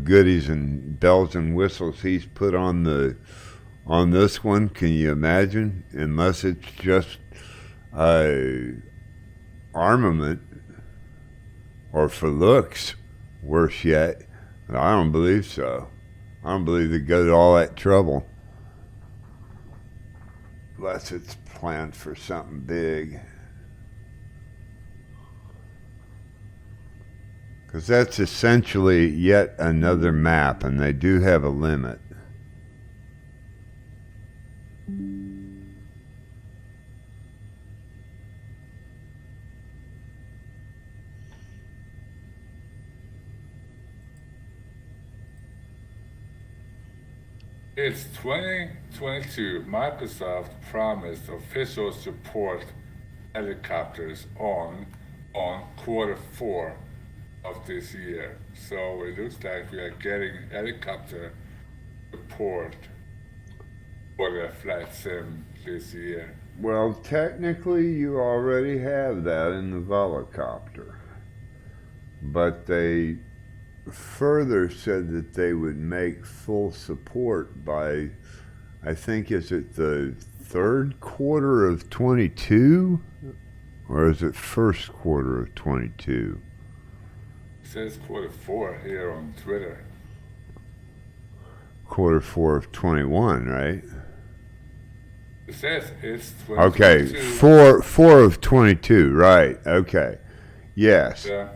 goodies and bells and whistles he's put on this one. Can you imagine? Unless it's just armament or for looks, worse yet. I don't believe so. I don't believe they go to all that trouble unless it's planned for something big. Because that's essentially yet another map, and they do have a limit. It's 2022. Microsoft promised official support helicopters on Q4 of this year. So it looks like we are getting helicopter support for the flight sim this year. Well, technically you already have that in the Volocopter. But they further said that they would make full support by, I think, is it the third quarter of 22? Or is it first quarter of 22? It says Q4 here on Twitter. Q4 of 21, right? It says it's 2022. Okay, four of 22, right? Okay, yes, Yeah,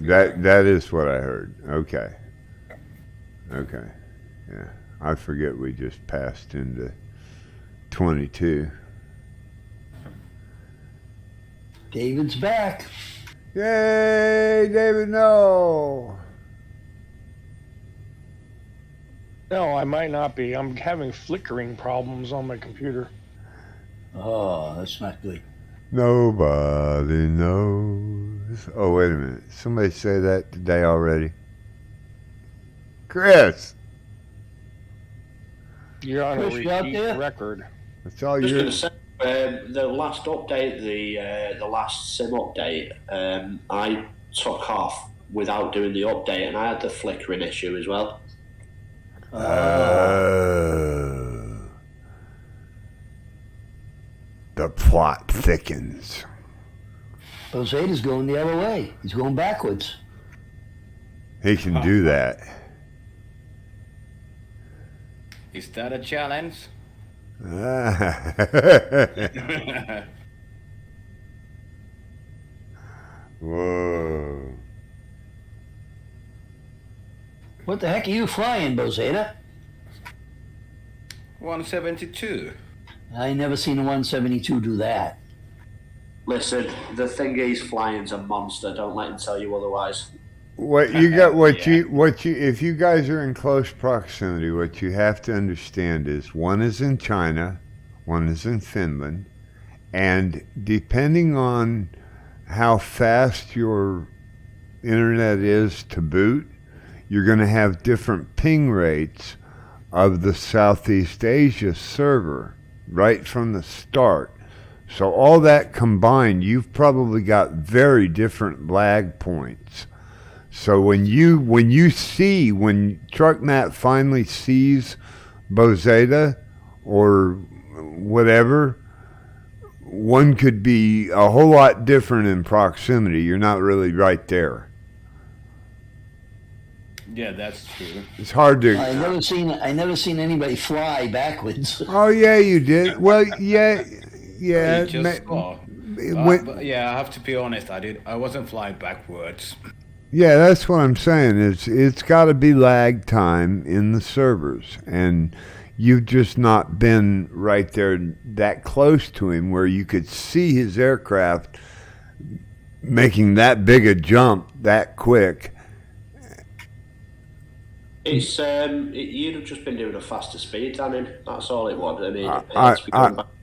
that is what I heard. Okay, yeah. I forget we just passed into 22. David's back. Yay, David! No. No, I might not be. I'm having flickering problems on my computer. Oh, that's not good. Nobody knows. Oh, wait a minute. Somebody say that today already. Chris. You're on a Chris, you out repeat there? record. That's all Just you're. going to say, the last update, the last sim update, I took off without doing the update, and I had the flickering issue as well. The plot thickens. Bozeda's going the other way. He's going backwards. He can do that. Is that a challenge? Whoa. What the heck are you flying, Bozeda? 172. I never seen a 172 do that. Listen, the thing he's flying's a monster. Don't let him tell you otherwise. What you got? Yeah. What you? If you guys are in close proximity, what you have to understand is one is in China, one is in Finland, and depending on how fast your internet is to boot, you're going to have different ping rates of the Southeast Asia server right from the start. So all that combined, you've probably got very different lag points. So when TruckNet finally sees Bozeda or whatever, one could be a whole lot different in proximity. You're not really right there. Yeah, that's true. It's hard to. I never seen anybody fly backwards. Oh yeah, you did. Well, yeah. You just saw. But yeah, I have to be honest. I wasn't flying backwards. Yeah, that's what I'm saying. It's got to be lag time in the servers, and you've just not been right there that close to him where you could see his aircraft making that big a jump that quick. It's you'd have just been doing a faster speed than him. That's all it was. I mean,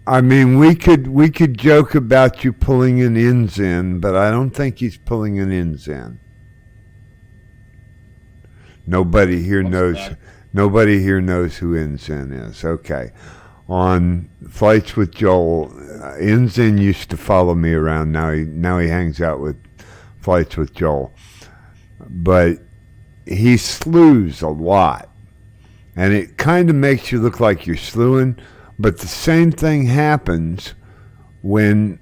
I mean, we could joke about you pulling an ends in, but I don't think he's pulling an ends in. Nobody here knows. Nobody here knows who Ensign is. Okay, on Flights with Joel, Ensign used to follow me around. Now he hangs out with Flights with Joel. But he slews a lot. And it kind of makes you look like you're slewing, but the same thing happens when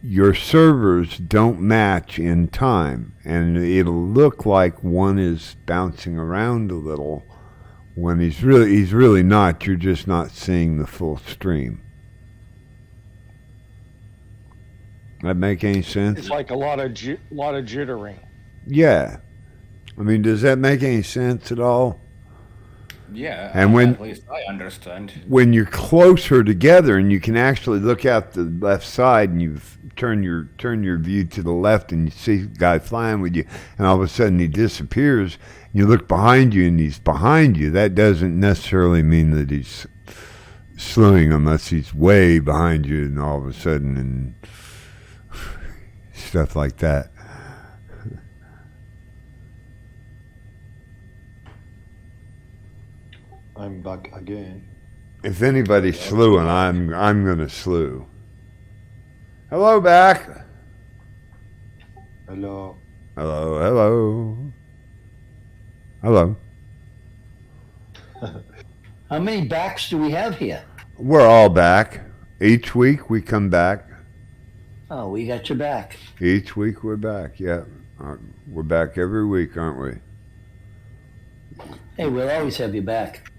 your servers don't match in time, and it'll look like one is bouncing around a little when he's really not. You're just not seeing the full stream. That make any sense? It's like a lot of jittering. Yeah. I mean, does that make any sense at all? Yeah, and at least I understand. When you're closer together and you can actually look out the left side and you turn your view to the left and you see a guy flying with you, and all of a sudden he disappears, and you look behind you and he's behind you, that doesn't necessarily mean that he's slewing unless he's way behind you and all of a sudden and stuff like that. I'm back again. If anybody's slewing, I'm gonna slew. Hello, back. Hello. Hello. Hello. How many backs do we have here? We're all back. Each week we come back. Oh, we got your back. Each week we're back. Yeah, we're back every week, aren't we? Hey, we'll always have your back.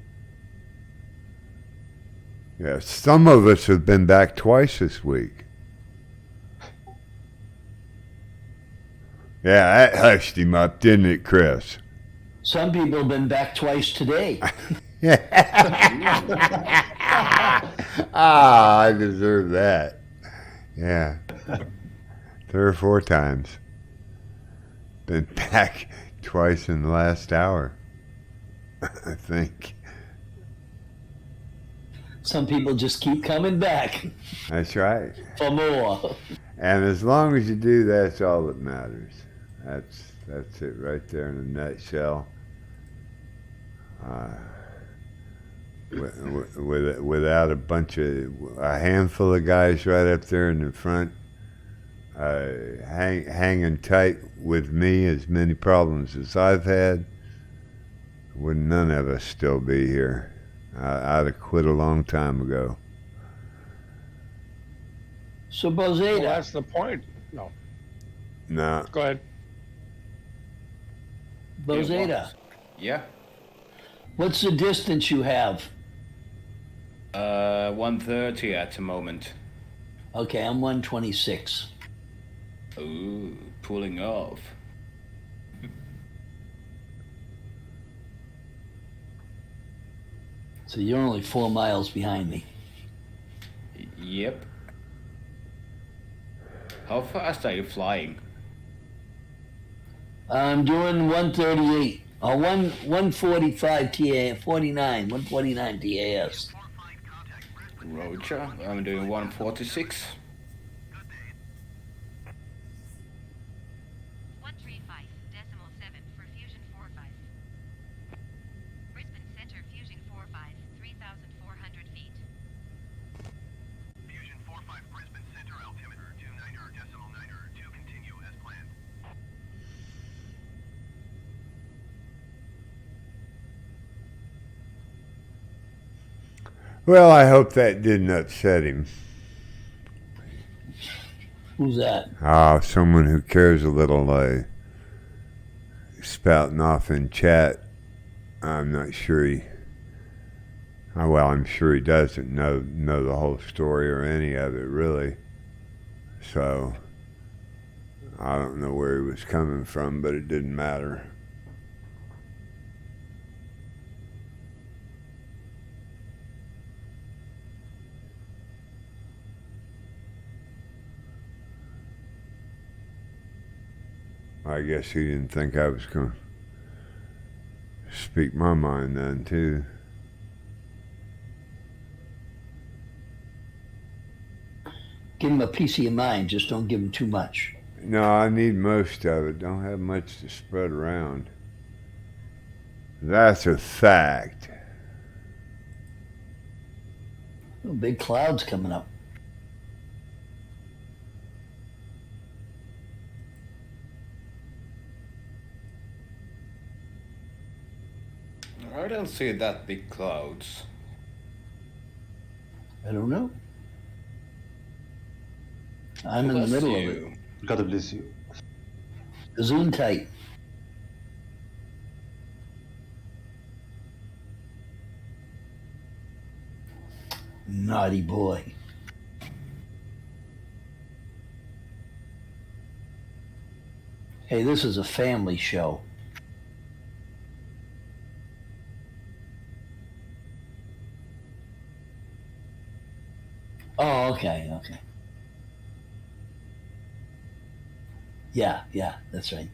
Yeah, some of us have been back twice this week. Yeah, that hushed him up, didn't it, Chris? Some people have been back twice today. I deserve that. Yeah. 3 or 4 times. Been back twice in the last hour, I think. Some people just keep coming back That's right. for more. And as long as you do, that's all that matters. That's it right there in a nutshell. Without a handful of guys right up there in the front, hanging tight with me, as many problems as I've had, would none of us still be here. I'd have quit a long time ago. So, Well, Bozeda, that's the point. No, No. go ahead. Bozeda, Yeah. what's the distance you have? 130 at the moment. Okay, I'm 126. Ooh, pulling off. So you're only 4 miles behind me. Yep. How fast are you flying? I'm doing 138 or 145 TA 49 149 TAS. Roger. I'm doing 146. 135.7 for Fusion 45. Brisbane Center Fusion 45, 3,400 feet. Fusion 45 Brisbane Center altimeter 29.9 continue as planned. Well, I hope that didn't upset him. Who's that? Oh, someone who cares a little, spouting off in chat. I'm not sure I'm sure he doesn't know the whole story or any of it, really. So, I don't know where he was coming from, but it didn't matter. I guess he didn't think I was going to speak my mind then, too. Give him a piece of your mind, just don't give him too much. No, I need most of it. Don't have much to spread around. That's a fact. Oh, big clouds coming up. I don't see that big clouds. I don't know. I'm in the Bless middle of you. it. God bless you. Zoom tight. Naughty boy. Hey, this is a family show. Oh, okay, okay. Yeah, that's right.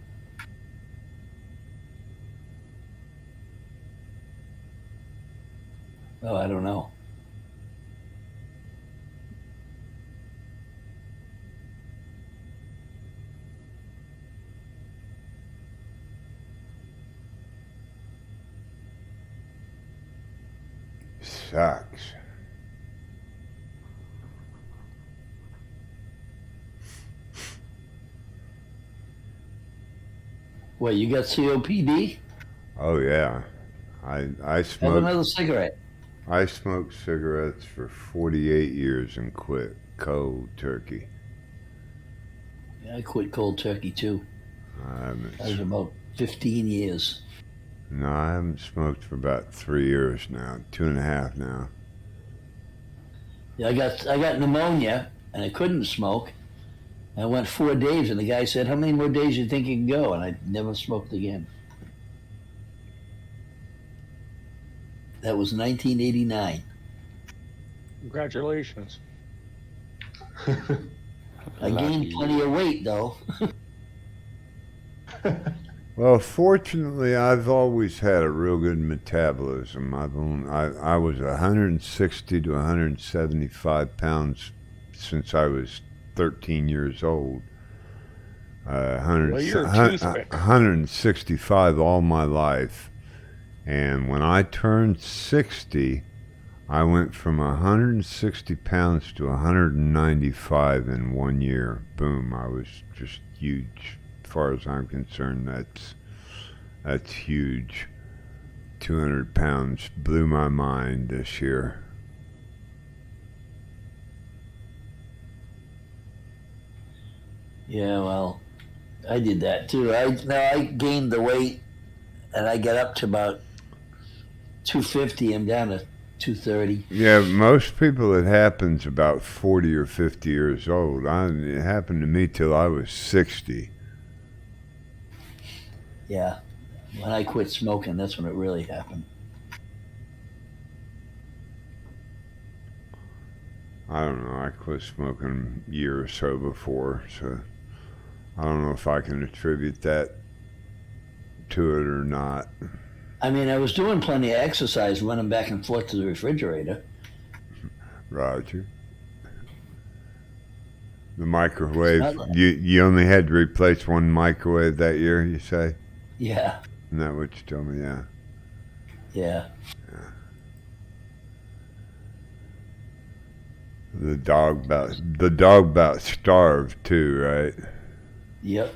Oh, I don't know. Sucks. What, you got COPD? Oh yeah, I Have smoked. another cigarette. I smoked cigarettes for 48 years and quit cold turkey. Yeah, I quit cold turkey too. I haven't. That was about 15 years. No, I haven't smoked for about 3 years now, 2.5 now. Yeah, I got pneumonia and I couldn't smoke. I went 4 days and the guy said, "How many more days do you think you can go?" And I never smoked again. That was 1989. Congratulations. I gained plenty of weight though. Well, fortunately, I've always had a real good metabolism. I was 160 to 175 pounds since I was 13 years old. 165 all my life. And when I turned 60, I went from 160 pounds to 195 in 1 year. Boom, I was just huge. As far as I'm concerned, that's huge. 200 pounds blew my mind this year. Yeah, well, I did that too. I gained the weight and I got up to about 250. I'm down to 230. Yeah, most people it happens about 40 or 50 years old. It happened to me till I was 60. Yeah. When I quit smoking, that's when it really happened. I don't know. I quit smoking a year or so before, so I don't know if I can attribute that to it or not. I mean, I was doing plenty of exercise, running back and forth to the refrigerator. Roger. The microwave. It's not like- You only had to replace one microwave that year, you say? Yeah, Isn't that what you told me? Yeah. yeah. The dog about starved too, right? Yep.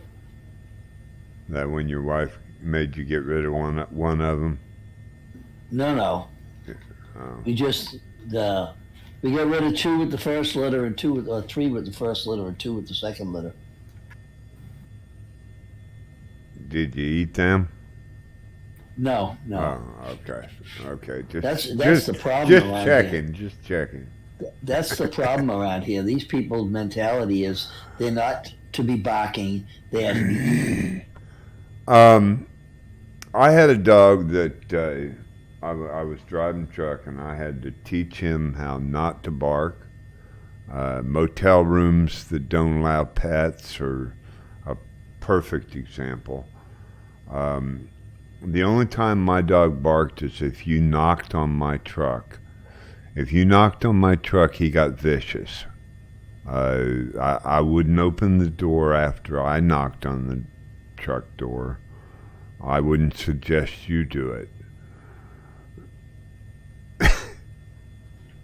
That when your wife made you get rid of one of them. No. Oh. We got rid of 2 with the first litter and 3 with the first litter and 2 with the second litter. Did you eat them? No. Oh, okay. That's just the problem Just around checking. Just checking. That's the problem around here. These people's mentality is they're not to be barking. They have to be eating. I had a dog that I was driving truck and I had to teach him how not to bark. Motel rooms that don't allow pets are a perfect example. The only time my dog barked is if you knocked on my truck. If you knocked on my truck, he got vicious. I wouldn't open the door after I knocked on the truck door. I wouldn't suggest you do it.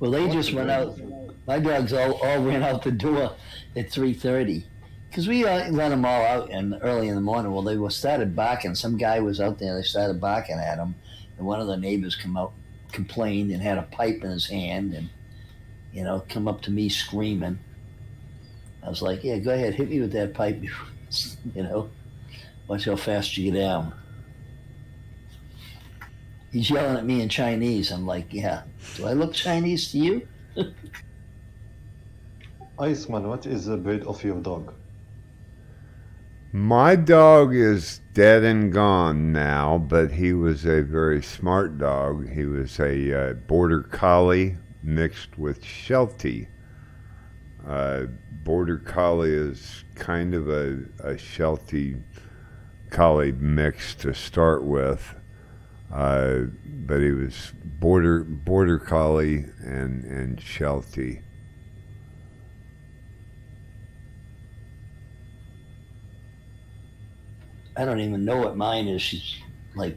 Well, they just went out. My dogs all ran out the door at 3:30 because we let them all out early in the morning. Well, they started barking. Some guy was out there. They started barking at them, and one of the neighbors come out, complained, and had a pipe in his hand, and come up to me screaming. I was like, "Yeah, go ahead, hit me with that pipe." Watch how fast you get down. He's yelling at me in Chinese. I'm like, "Yeah, do I look Chinese to you?" Iceman, what is the breed of your dog? My dog is dead and gone now, but he was a very smart dog. He was a border collie mixed with Sheltie. Border collie is kind of a Sheltie collie mix to start with, but he was border collie and Sheltie. I don't even know what mine is. She's a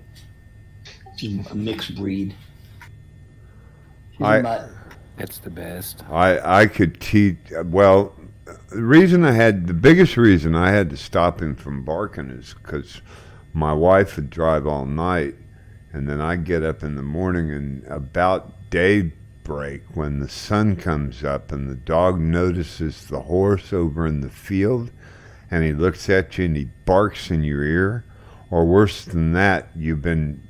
mixed breed. That's the best. I could teach. Well, the biggest reason I had to stop him from barking is because my wife would drive all night, and then I'd get up in the morning, and about daybreak, when the sun comes up and the dog notices the horse over in the field, and he looks at you and he barks in your ear, or worse than that, you've been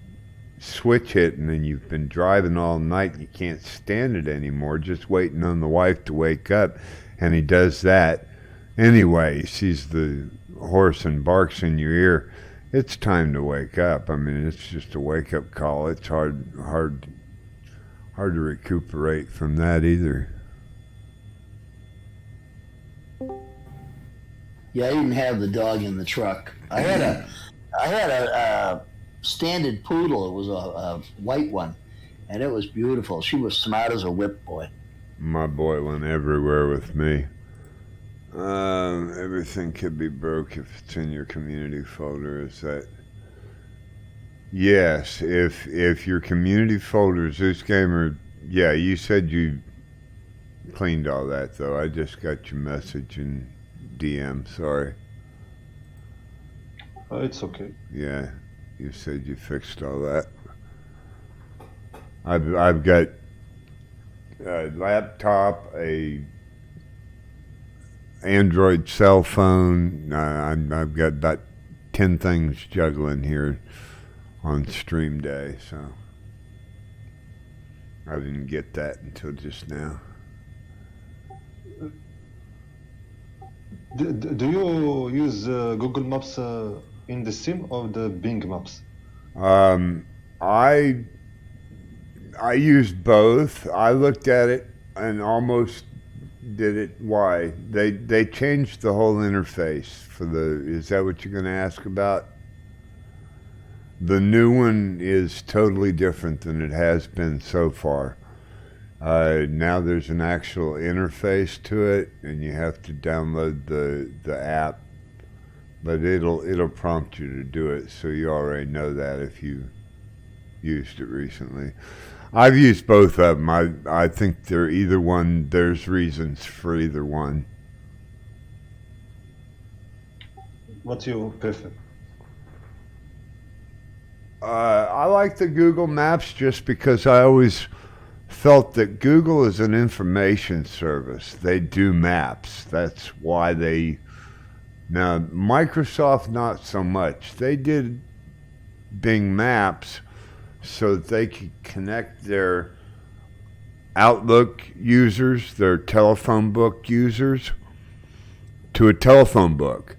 switch hitting and you've been driving all night and you can't stand it anymore, just waiting on the wife to wake up, and he does that anyway. He sees the horse and barks in your ear. It's time to wake up. I mean, it's just a wake-up call. It's hard to recuperate from that either. Yeah, I didn't have the dog in the truck. I had a standard poodle. It was a white one, and it was beautiful. She was smart as a whip, boy. My boy went everywhere with me. Everything could be broke if it's in your community folder. Is that? Yes, if your community folder is Zeus Gamer, yeah, you said you cleaned all that, though. I just got your message in DM, sorry. It's okay. Yeah, you said you fixed all that. I've got a laptop, a Android cell phone. I've got about 10 things juggling here on stream day, so I didn't get that until just now. Do you use Google Maps in the sim or the Bing Maps? I used both. I looked at it and almost did it. Why? They changed the whole interface for the. Is that what you're going to ask about? The new one is totally different than it has been so far. Now there's an actual interface to it, and you have to download the app. But it'll prompt you to do it, so you already know that if you used it recently. I've used both of them. I think they're either one. There's reasons for either one. What do you prefer? I like the Google Maps just because I always felt that Google is an information service. They do maps. That's why they... Now, Microsoft, not so much. They did Bing Maps so that they could connect their Outlook users, their telephone book users, to a telephone book.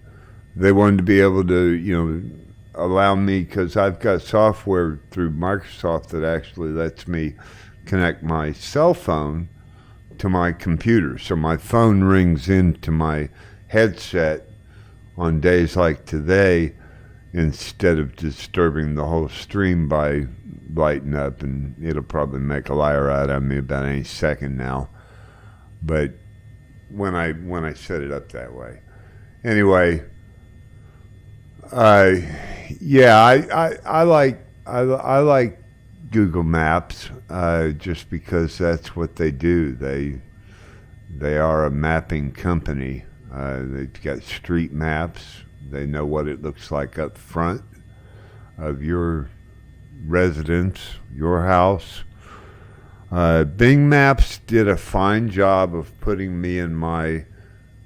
They wanted to be able to, allow me, because I've got software through Microsoft that actually lets me connect my cell phone to my computer. So my phone rings into my headset on days like today instead of disturbing the whole stream by lighting up, and it'll probably make a liar out of me about any second now. But when I set it up that way. Anyway, I like Google Maps just because that's what they do. They are a mapping company. They've got street maps. They know what it looks like up front of your residence, your house. Bing Maps did a fine job of putting me in my.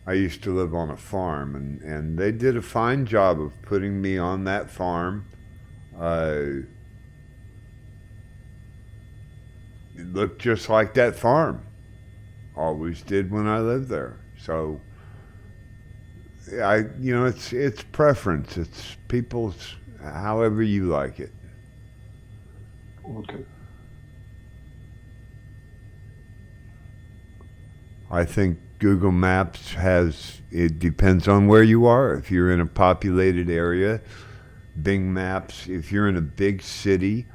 I used to live on a farm, and they did a fine job of putting me on that farm. It looked just like that farm. Always did when I lived there. So, it's preference. It's people's, however you like it. Okay. I think Google Maps it depends on where you are. If you're in a populated area, Bing Maps, if you're in a big city,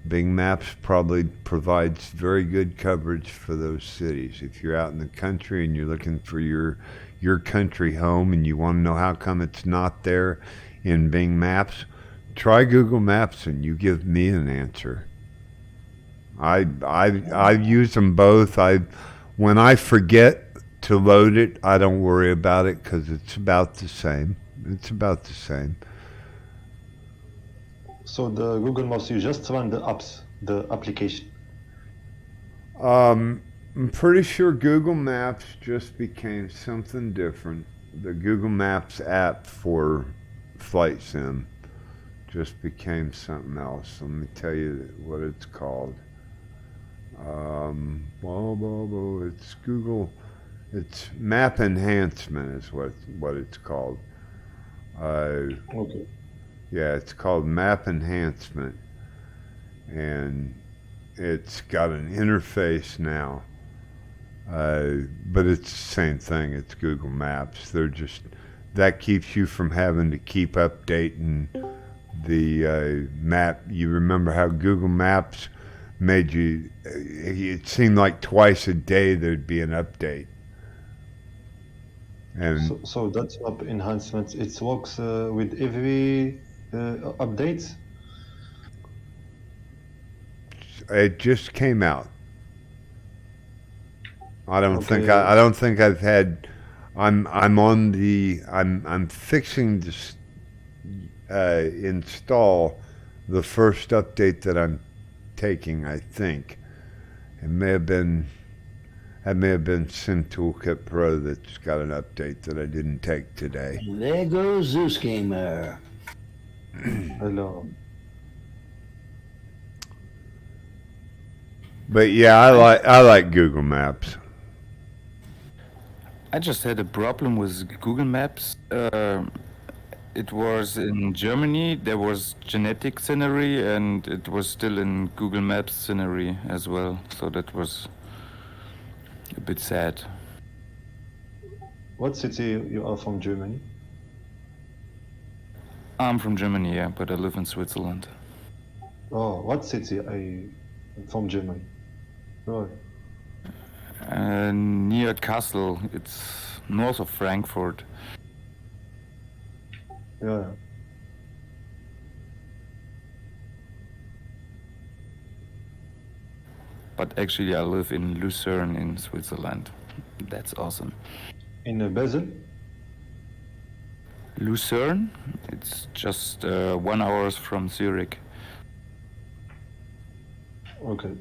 Bing Maps probably provides very good coverage for those cities. If you're out in the country and you're looking for your country home and you want to know how come it's not there in Bing Maps, try Google Maps and you give me an answer. I've used them both. When I forget to load it, I don't worry about it because it's about the same. It's about the same. So the Google Maps, you just run the apps, the application. I'm pretty sure Google Maps just became something different. The Google Maps app for Flight Sim just became something else. Let me tell you what it's called. It's Google. It's Map Enhancement is what it's called. Okay. Yeah, it's called Map Enhancement, and it's got an interface now. But it's the same thing. It's Google Maps. That keeps you from having to keep updating the map. You remember how Google Maps made you? It seemed like twice a day there'd be an update. And so that app enhancement, it works with every update. it just came out. I don't think Okay. I don't think I've had. I'm fixing to install the first update that I'm taking. I think it may have been. That may have been Sim Toolkit Pro that's got an update that I didn't take today. There goes Zeus Gamer. Hello. But yeah, I like Google Maps. I just had a problem with Google Maps. It was in Germany, there was genetic scenery, and it was still in Google Maps scenery as well. So that was a bit sad. What city you are from, Germany? I'm from Germany, yeah, but I live in Switzerland. Oh, what city from Germany? Right. Near Kassel, it's north of Frankfurt. Yeah. But actually, I live in Lucerne in Switzerland. That's awesome. In Basel? Lucerne, it's just 1 hour from Zurich. Okay.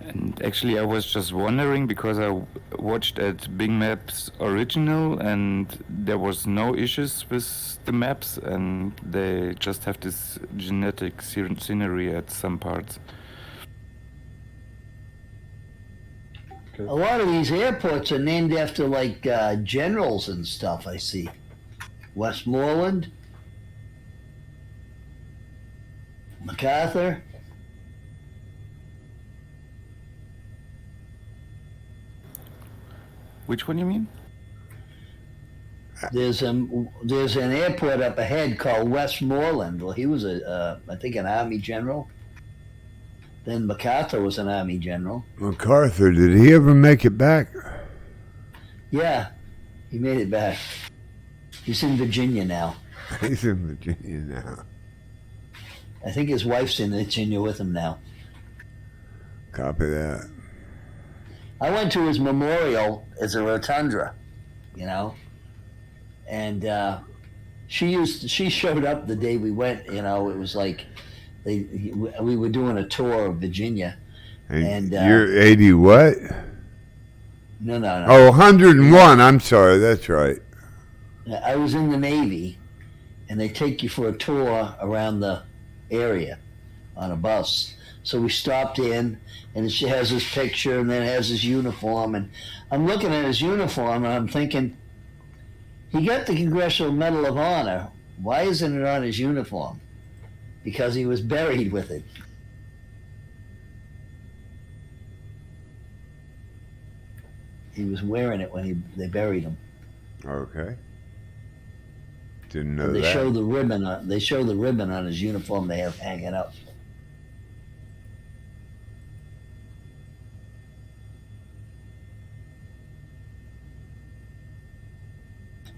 And actually, I was just wondering because I watched at Bing Maps original, and there was no issues with the maps, and they just have this genetic scenery at some parts. A lot of these airports are named after like generals and stuff. I see. Westmoreland, MacArthur. Which one you mean? There's an airport up ahead called Westmoreland. Well, he was I think an army general. Then MacArthur was an army general. MacArthur, did he ever make it back? Yeah, he made it back. He's in Virginia now. He's in Virginia now. I think his wife's in Virginia with him now. Copy that. I went to his memorial as a rotundra, you know, and she showed up the day we went. You know, it was like we were doing a tour of Virginia. And you're 80 what? No. Oh, 101. I'm sorry. That's right. I was in the Navy, and they take you for a tour around the area on a bus. So we stopped in, and she has his picture, and then it has his uniform. And I'm looking at his uniform, and I'm thinking, he got the Congressional Medal of Honor. Why isn't it on his uniform? Because he was buried with it. He was wearing it when they buried him. Okay. Didn't know they that. Show the ribbon. They show the ribbon on his uniform they have hanging up.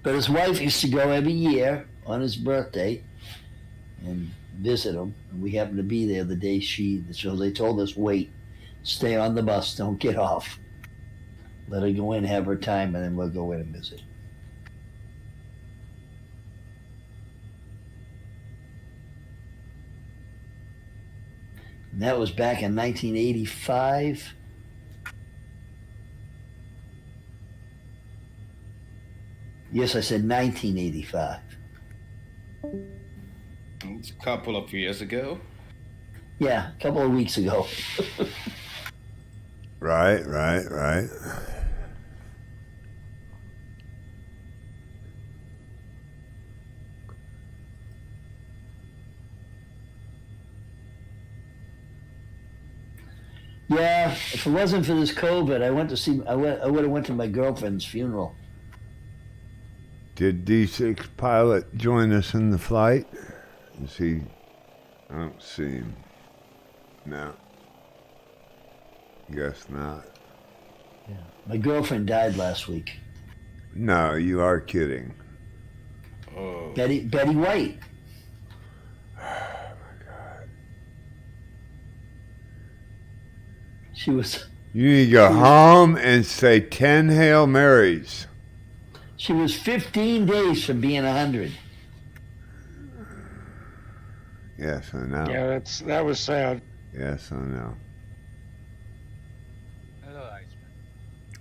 But his wife used to go every year on his birthday and visit him. And we happened to be there the day so they told us, wait, stay on the bus, don't get off. Let her go in, have her time, and then we'll go in and visit. And that was back in 1985. Yes, I said 1985. It's a couple of years ago. Yeah, a couple of weeks ago. Right. Yeah, if it wasn't for this COVID, I would have went to my girlfriend's funeral. Did D6 pilot join us in the flight? Is he? I don't see him. No. Guess not. Yeah. My girlfriend died last week. No, you are kidding. Oh. Betty White. Oh my God. She was. You need to go home and say 10 Hail Marys. She was 15 days from being 100. Yes, I know. Yeah, that was sad. Yes, I know. Hello, Iceman.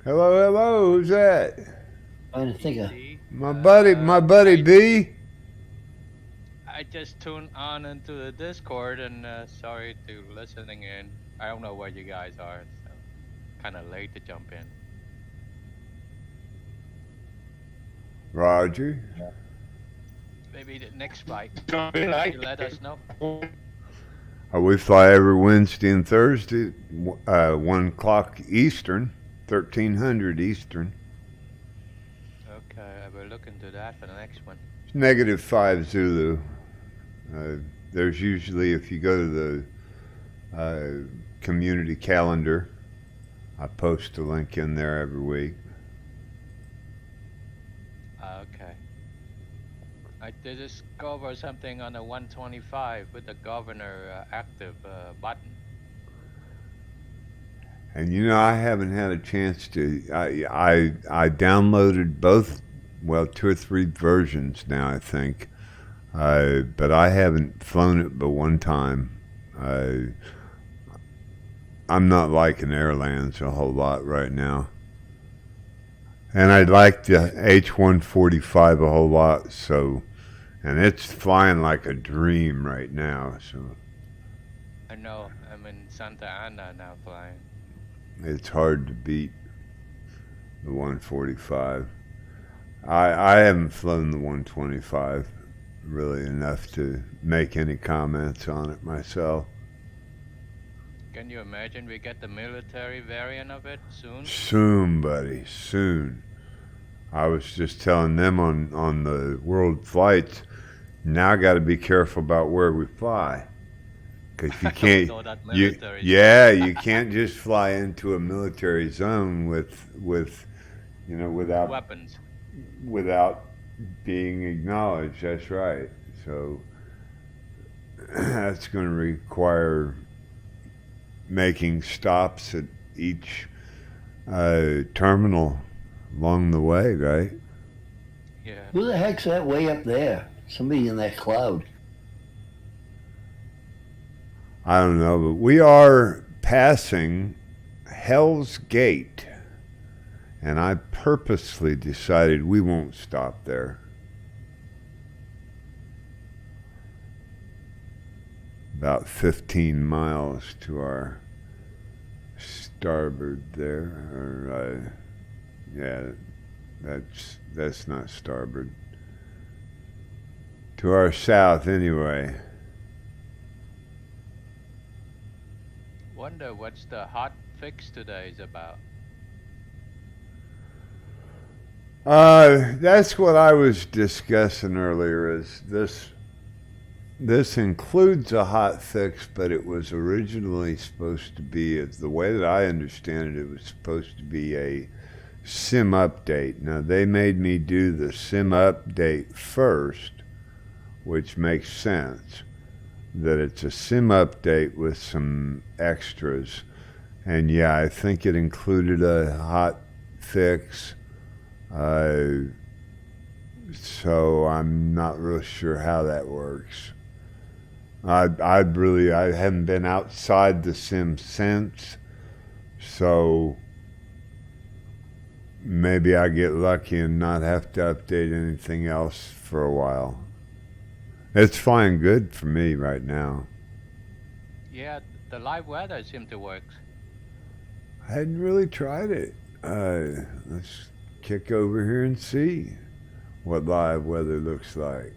Hello, who's that? I didn't think of. My buddy B. I just tuned on into the Discord and sorry to listening in. I don't know where you guys are, so kind of late to jump in. Roger. Maybe the next flight. Jump in, You let us know. We fly every Wednesday and Thursday, 1 o'clock Eastern, 1300 Eastern. Okay, I will look into that for the next one. -5 Zulu. There's usually, if you go to the community calendar, I post a link in there every week. Okay. I did discover something on the 125 with the governor active button. And you know, I haven't had a chance to. I downloaded both, well, 2 or 3 versions now, I think. But I haven't flown it but one time. I'm not liking Airlands a whole lot right now. And I like the H-145 a whole lot, so, and it's flying like a dream right now, so. I know, I'm in Santa Ana now flying. It's hard to beat the 145. I haven't flown the 125 really enough to make any comments on it myself. Can you imagine we get the military variant of it soon? Soon, buddy, soon. I was just telling them on the world flights, now I got to be careful about where we fly. Because you can't, you can't just fly into a military zone with without weapons, without being acknowledged. That's right. So that's going to require making stops at each terminal along the way, right? Yeah. Who the heck's that way up there? Somebody in that cloud. I don't know, but we are passing Hell's Gate, and I purposely decided we won't stop there. About 15 miles to our starboard there, or yeah, that's not starboard. To our south, anyway. Wonder what's the hot fix today is about. That's what I was discussing earlier. Is this includes a hot fix, but it was originally supposed to be, the way that I understand it, it was supposed to be a SIM update. Now, they made me do the SIM update first, which makes sense, that it's a SIM update with some extras. And yeah, I think it included a hot fix. So I'm not real sure how that works. I haven't been outside the sim since, so maybe I get lucky and not have to update anything else for a while. It's flying good for me right now. Yeah, the live weather seemed to work. I hadn't really tried it. Let's kick over here and see what live weather looks like.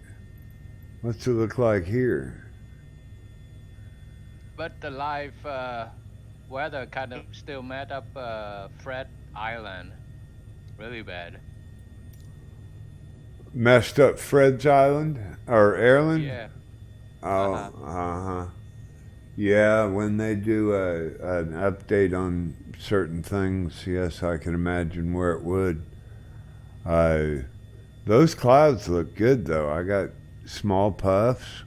What's it look like here? But the live weather kind of still messed up Fred Island really bad. Messed up Fred's Island or Ireland? Yeah. Oh, yeah, when they do an update on certain things, yes, I can imagine where it would. Those clouds look good, though. I got small puffs.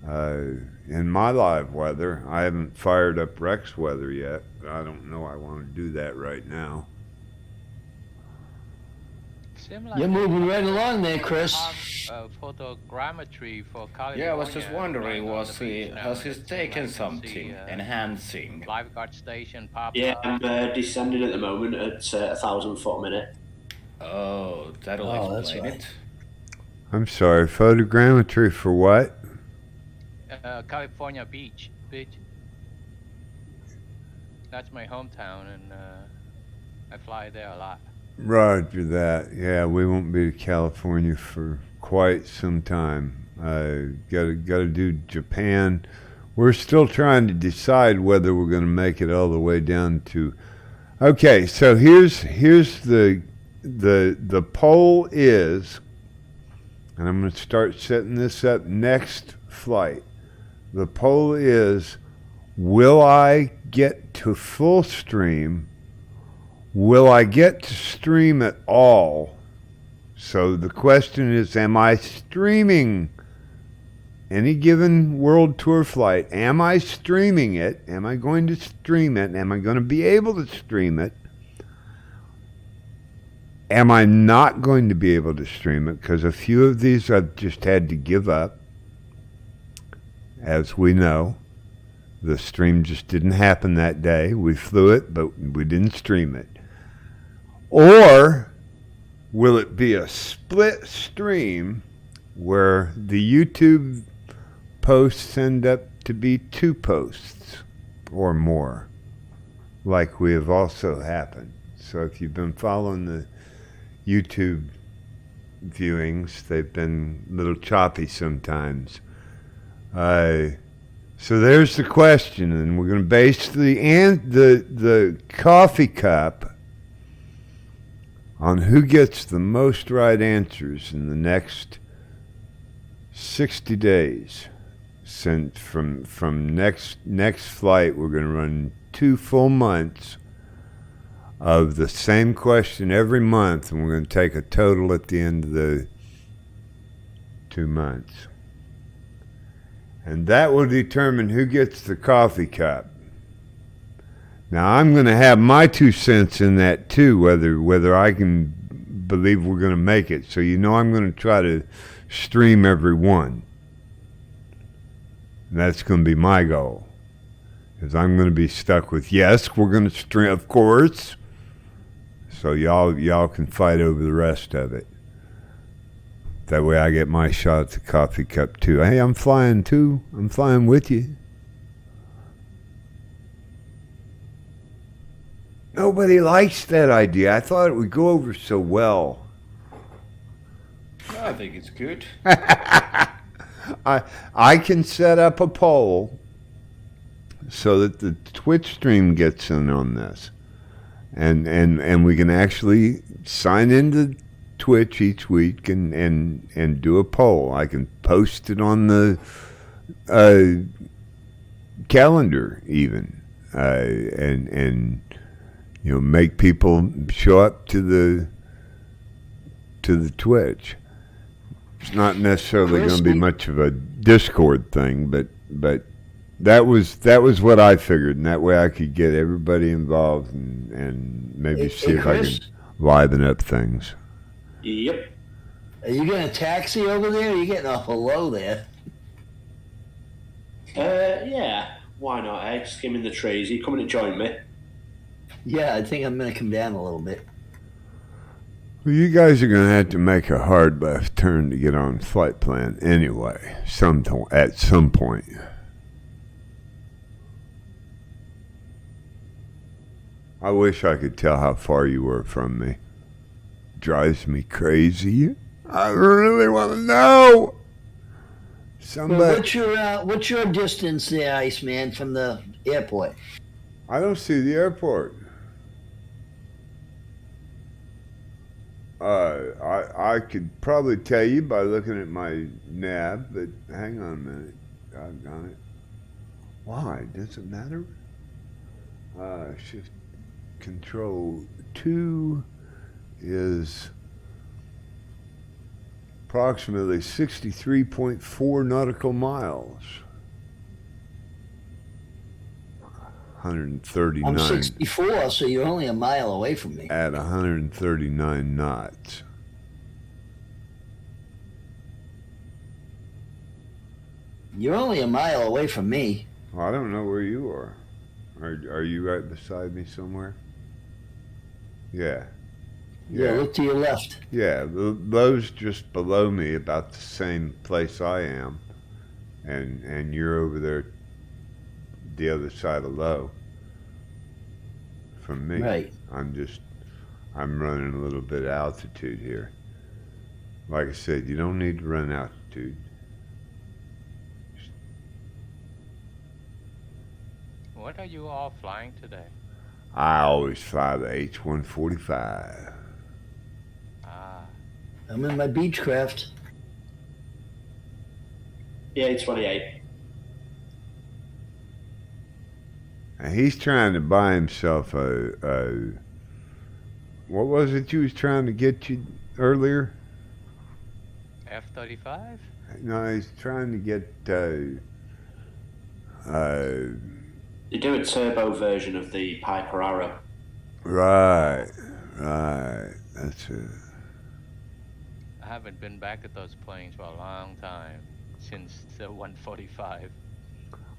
In my live weather, I haven't fired up Rex weather yet, but I don't know I want to do that right now. You're moving right along there, Chris. Photogrammetry for California. Yeah, I was just wondering, has he taken something the, enhancing? Lifeguard station pop Yeah, I'm descending at the moment at 1,000 foot a minute. Oh, that'll explain it. I'm sorry, photogrammetry for what? California beach. That's my hometown, and I fly there a lot. Roger that. Yeah, we won't be to California for quite some time. Gotta do Japan. We're still trying to decide whether we're going to make it all the way down to. Okay, so here's the poll is, and I'm going to start setting this up next flight. The poll is, will I get to full stream? Will I get to stream at all? So the question is, am I streaming any given world tour flight? Am I streaming it? Am I going to stream it? Am I going to be able to stream it? Am I not going to be able to stream it? Because a few of these I've just had to give up. As we know, the stream just didn't happen that day. We flew it, but we didn't stream it. Or will it be a split stream where the YouTube posts end up to be 2 posts or more, like we have also happened? So if you've been following the YouTube viewings, they've been a little choppy sometimes. So there's the question, and we're going to base the coffee cup on who gets the most right answers in the next 60 days. Since from next flight, we're going to run 2 full months of the same question every month, and we're going to take a total at the end of 2 months. And that will determine who gets the coffee cup. Now, I'm going to have my 2 cents in that too, whether I can believe we're going to make it. So I'm going to try to stream every one. And that's going to be my goal. Because I'm going to be stuck with, yes, we're going to stream, of course. So y'all can fight over the rest of it. That way I get my shot at the coffee cup too. Hey, I'm flying too. I'm flying with you. Nobody likes that idea. I thought it would go over so well. I think it's good. I can set up a poll so that the Twitch stream gets in on this. And we can actually sign into Twitch each week and do a poll. I can post it on the calendar even, and make people show up to the Twitch. It's not necessarily going to be much of a Discord thing, but that was what I figured, and that way I could get everybody involved and maybe see if I can liven up things. Yep. Are you getting a taxi over there? You're getting awful low there. Yeah. Why not, eh? Skimming the trees. Are you coming to join me? Yeah, I think I'm going to come down a little bit. Well, you guys are going to have to make a hard left turn to get on flight plan anyway, at some point. I wish I could tell how far you were from me. Drives me crazy. I really want to know. Well, what's your distance there, Iceman, from the airport? I don't see the airport. I could probably tell you by looking at my nav, but hang on a minute. I've got it. Why? Does it matter? Shift Control 2 is approximately 63.4 nautical miles. 139. I'm 64, so you're only a mile away from me. At 139 knots. You're only a mile away from me. Well, I don't know where you are. Are you right beside me somewhere? Yeah. Yeah, look to your left. Yeah, those just below me, about the same place I am, and you're over there, the other side of low. From me, right? I'm running a little bit of altitude here. Like I said, you don't need to run altitude. What are you all flying today? I always fly the H-145. I'm in my Beechcraft. Yeah, 28. And he's trying to buy himself a what was it you was trying to get you earlier? F-35? No, he's trying to get They do a turbo version of the Piper Arrow. Right. That's it. I haven't been back at those planes for a long time, since the 145.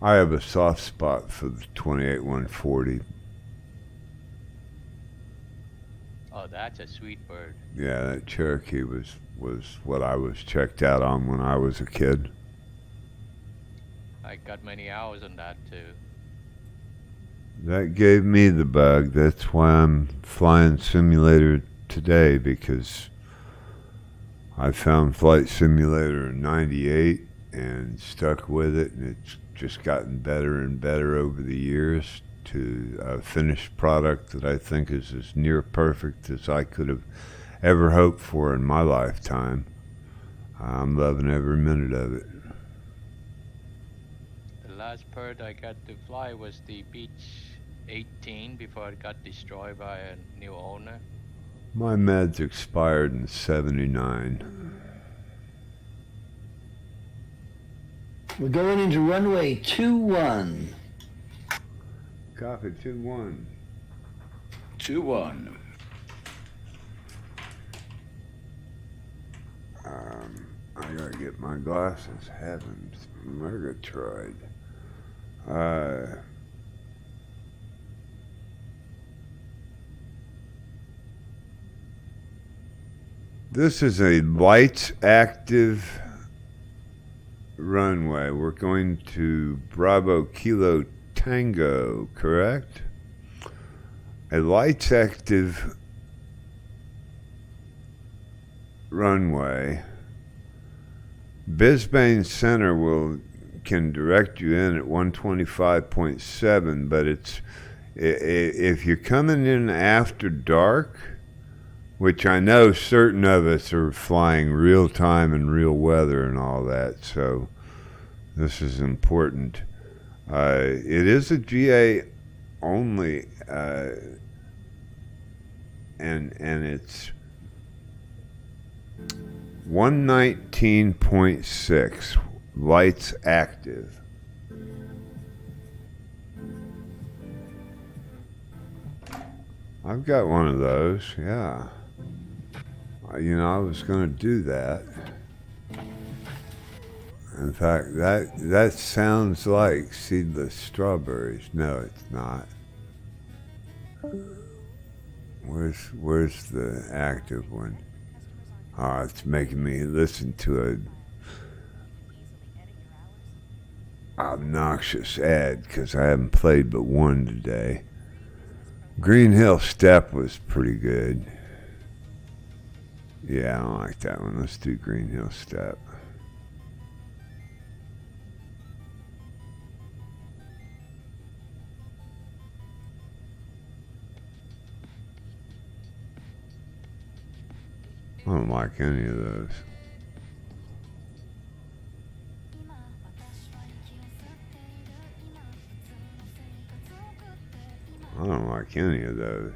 I have a soft spot for the 28-140. Oh, that's a sweet bird. Yeah, that Cherokee was what I was checked out on when I was a kid. I got many hours on that too. That gave me the bug. That's why I'm flying simulator today, because I found Flight Simulator in '98 and stuck with it, and it's just gotten better and better over the years to a finished product that I think is as near perfect as I could have ever hoped for in my lifetime. I'm loving every minute of it. The last bird I got to fly was the Beech 18 before it got destroyed by a new owner. My meds expired in '79. We're going into runway 21. Copy 2-1. 2-1. I gotta get my glasses. Heavens, Murgatroyd. This is a lights active runway. We're going to Bravo Kilo Tango, correct? A lights active runway. Bisbane Center can direct you in at 125.7, but if you're coming in after dark, which I know certain of us are flying real time and real weather and all that, so this is important. It is a GA only, and it's 119.6 lights active. I've got one of those, yeah. I was going to do that. In fact, that sounds like seedless strawberries. No, it's not. Where's the active one? Oh, it's making me listen to a obnoxious ad because I haven't played but one today. Green Hill Step was pretty good. Yeah, I don't like that one. Let's do Green Hill Step. I don't like any of those. I don't like any of those.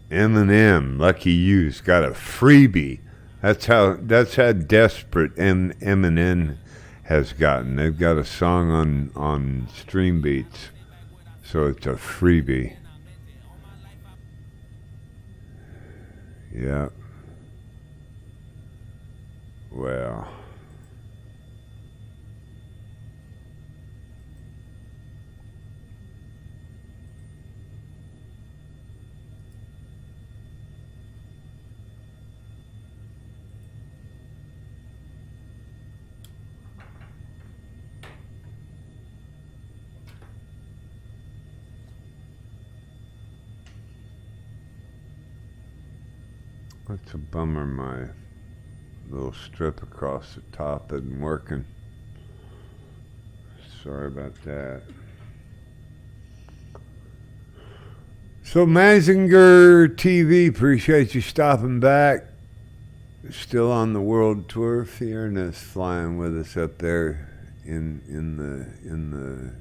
Eminem, Lucky You's got a freebie. That's how desperate Eminem has gotten. They've got a song on Stream Beats, so it's a freebie. Yeah. Well. That's a bummer, my little strip across the top isn't working. Sorry about that. So Mazinger TV, appreciate you stopping back. Still on the world tour. Fiona's flying with us up there in the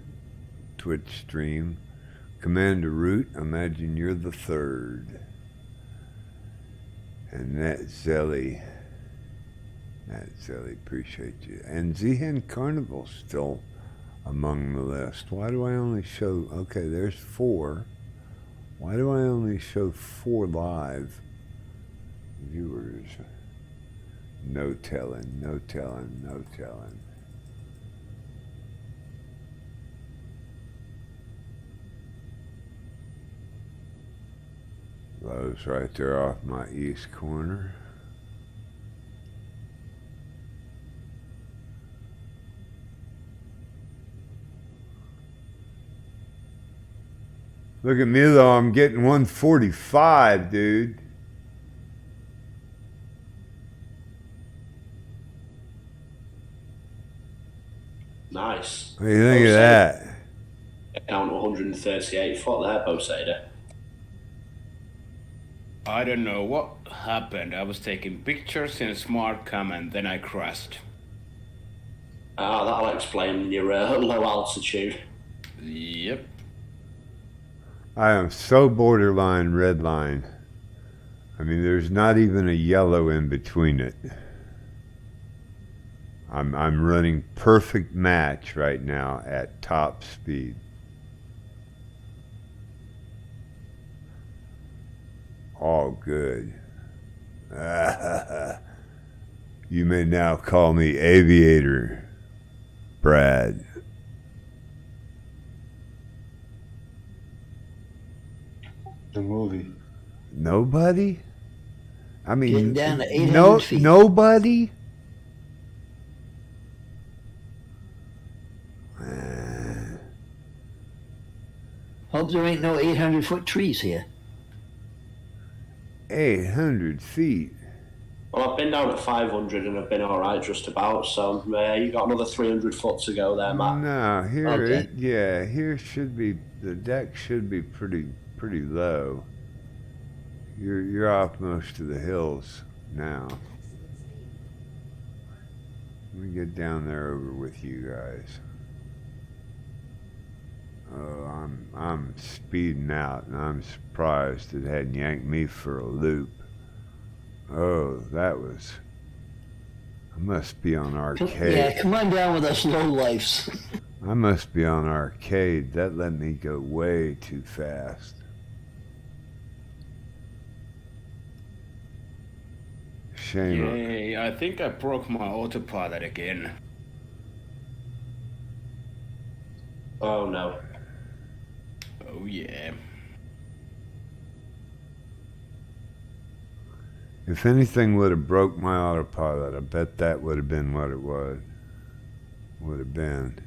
Twitch stream. Commander Root, imagine you're the third. And Nat Zelly, appreciate you. And Zihan Carnival's still among the list. Why do I only show, okay, there's 4. Why do I only show 4 live viewers? No telling, no telling, no telling. Lowe's right there off my east corner. Look at me though, I'm getting 145, dude. Nice. What do you think of that? Down to 138 foot there, Bosader. I don't know what happened. I was taking pictures in a smart cam and then I crashed. That'll explain your low altitude. Yep. I am so borderline red line. I mean, there's not even a yellow in between it. I'm running perfect match right now at top speed. All good. You may now call me Aviator Brad. The movie. Nobody? I mean, Getting down to 800 feet. Nobody? Hope there ain't no 800-foot trees here. 800 feet. Well, I've been down at 500 and I've been all right just about. So you got another 300 foot to go there, Matt. No, here, Okay. here should be, the deck should be pretty low. You're off most of the hills now. Let me get down there over with you guys. Oh, I'm speeding out, and I'm surprised it hadn't yanked me for a loop. Oh, that was. I must be on arcade. Yeah, come on down with us low lifes. I must be on arcade. That let me go way too fast. Shame. Yay, I think I broke my autopilot again. Oh no. Oh yeah. If anything would have broke my autopilot, I bet that would have been what it was. Would have been.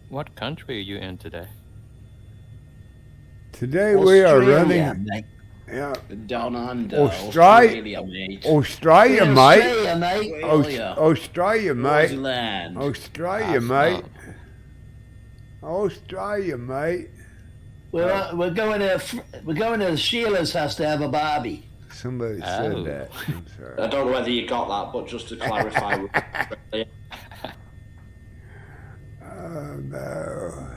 What country are you in today? Today we are Australia, running. mate. Yeah. Down under. Australia, mate. Australia, mate. Australia, mate. Australia, mate. Land. Australia, mate. Australia, mate. We're going to Sheila's house to have a barbie. Somebody said that. I'm sorry. I don't know whether you got that, but just to clarify. Oh no.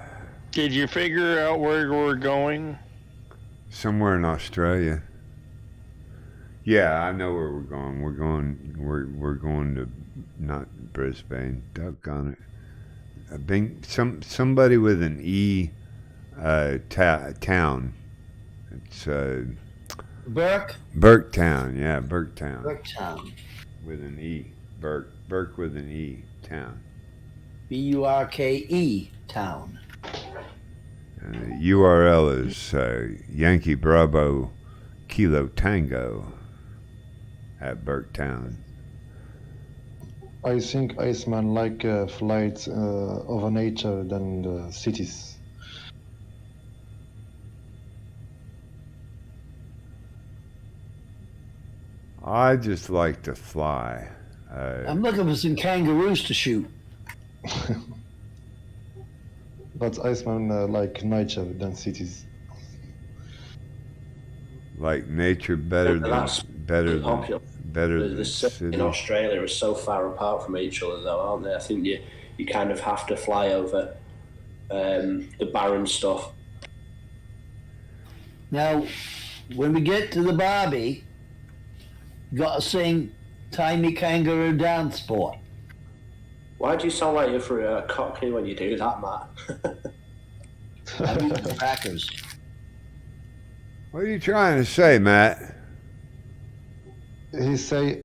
Did you figure out where we're going? Somewhere in Australia. Yeah, I know where we're going. We're going to not Brisbane. Doggone it. Somebody with an E town. It's Burke? Burketown, yeah, Burketown. Burketown. With an E. Burke with an E town. Burke town. URL is Yankee Bravo Kilo Tango at Burketown. I think Iceman like flights over nature than the cities. I just like to fly. I'm looking for some kangaroos to shoot. But Iceman like nature than cities. Like nature better than The cities in city. Australia are so far apart from each other, though, aren't they? I think you kind of have to fly over the barren stuff. Now, when we get to the Barbie, you got to sing "Tie Me Kangaroo Down" sport. Why do you sound like you're for a cockney when you do that, Matt? I'm eating crackers. What are you trying to say, Matt? He say